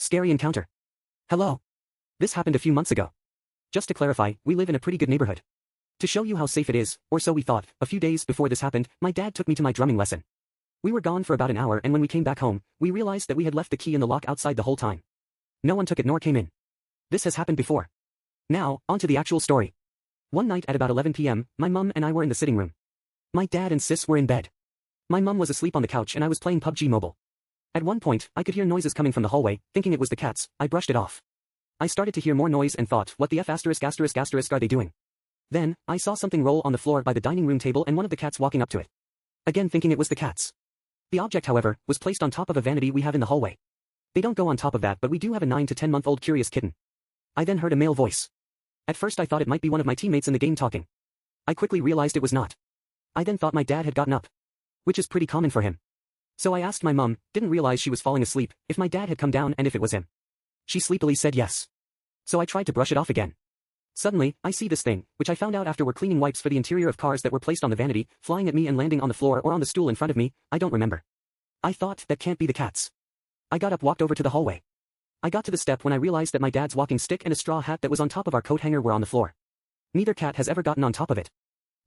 Scary encounter. Hello. This happened a few months ago. Just to clarify, we live in a pretty good neighborhood. To show you how safe it is, or so we thought, a few days before this happened, my dad took me to my drumming lesson. We were gone for about an hour and when we came back home, we realized that we had left the key in the lock outside the whole time. No one took it nor came in. This has happened before. Now, on to the actual story. One night at about 11 p.m., my mum and I were in the sitting room. My dad and sis were in bed. My mum was asleep on the couch and I was playing PUBG Mobile. At one point, I could hear noises coming from the hallway, thinking it was the cats. I brushed it off. I started to hear more noise and thought, what the F*** are they doing? Then, I saw something roll on the floor by the dining room table and one of the cats walking up to it. Again thinking it was the cats. The object, however, was placed on top of a vanity we have in the hallway. They don't go on top of that, but we do have a 9 to 10 month old curious kitten. I then heard a male voice. At first I thought it might be one of my teammates in the game talking. I quickly realized it was not. I then thought my dad had gotten up. Which is pretty common for him. So I asked my mum, didn't realize she was falling asleep, if my dad had come down and if it was him. She sleepily said yes. So I tried to brush it off again. Suddenly, I see this thing, which I found out after we're cleaning wipes for the interior of cars that were placed on the vanity, flying at me and landing on the floor or on the stool in front of me, I don't remember. I thought, that can't be the cats. I got up, walked over to the hallway. I got to the step when I realized that my dad's walking stick and a straw hat that was on top of our coat hanger were on the floor. Neither cat has ever gotten on top of it.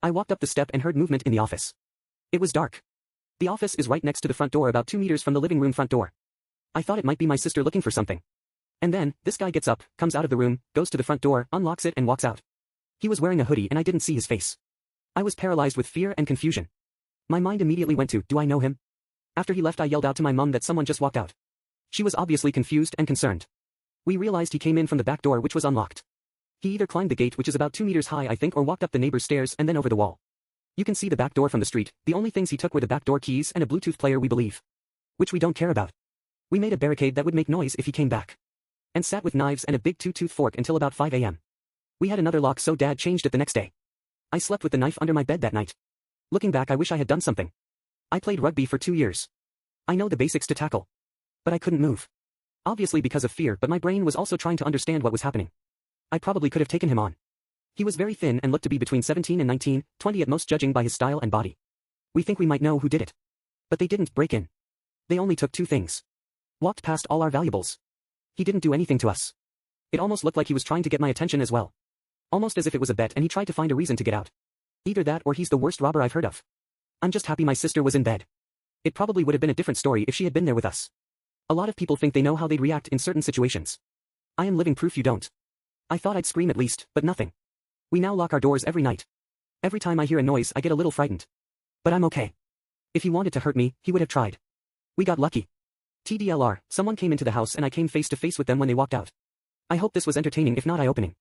I walked up the step and heard movement in the office. It was dark. The office is right next to the front door about 2 meters from the living room front door. I thought it might be my sister looking for something. And then, this guy gets up, comes out of the room, goes to the front door, unlocks it and walks out. He was wearing a hoodie and I didn't see his face. I was paralyzed with fear and confusion. My mind immediately went to, do I know him? After he left I yelled out to my mum that someone just walked out. She was obviously confused and concerned. We realized he came in from the back door which was unlocked. He either climbed the gate which is about 2 meters high I think or walked up the neighbor's stairs and then over the wall. You can see the back door from the street, the only things he took were the back door keys and a Bluetooth player we believe. Which we don't care about. We made a barricade that would make noise if he came back. And sat with knives and a big 2-tooth fork until about 5 a.m. We had another lock so Dad changed it the next day. I slept with the knife under my bed that night. Looking back I wish I had done something. I played rugby for 2 years. I know the basics to tackle. But I couldn't move. Obviously because of fear, but my brain was also trying to understand what was happening. I probably could have taken him on. He was very thin and looked to be between 17 and 19, 20 at most judging by his style and body. We think we might know who did it. But they didn't break in. They only took 2 things. Walked past all our valuables. He didn't do anything to us. It almost looked like he was trying to get my attention as well. Almost as if it was a bet and he tried to find a reason to get out. Either that or he's the worst robber I've heard of. I'm just happy my sister was in bed. It probably would have been a different story if she had been there with us. A lot of people think they know how they'd react in certain situations. I am living proof you don't. I thought I'd scream at least, but nothing. We now lock our doors every night. Every time I hear a noise I get a little frightened. But I'm okay. If he wanted to hurt me, he would have tried. We got lucky. TDLR, someone came into the house and I came face to face with them when they walked out. I hope this was entertaining if not eye-opening.